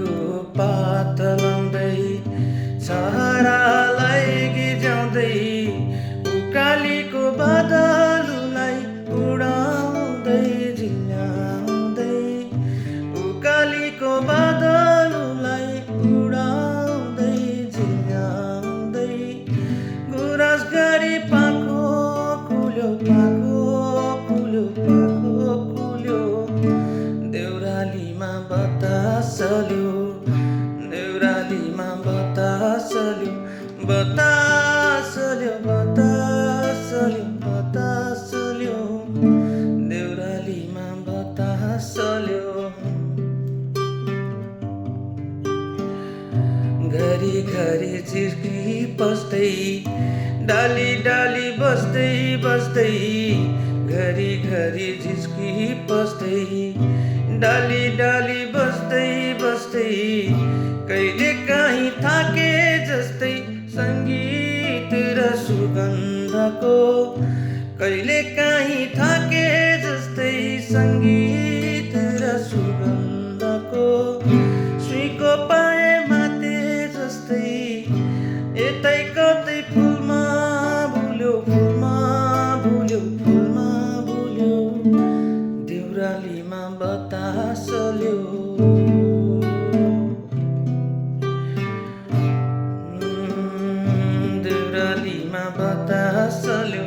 देउरालीको पात लाउँदै छहरालाई गिज्याउँदै उकालीको बादललाई उडाउँदै झिल्याउँदै उकालीको बादललाई उडाउँदै झिल्याउँदै गुराँस गरी पाखो कुल्यो देउरालीमा बतासल्यो देउरालीमा बतासल्यो घरी घरी झिर्की पस्दै डाली डाली बस्दै घरी घरी झिस्की पस्दै डाली डाली बस्दै कहिले काहीँ थाके जस्तै सङ्गीत र सुगन्धको कहिले काहीँ थाके जस्तै सङ्गीत र सुगन्धको सुईको पाए माते जस्तै यतै कतै फुलमा भुल्यो देउरालीमा बतासल्यो देउरालीमा बतासल्यो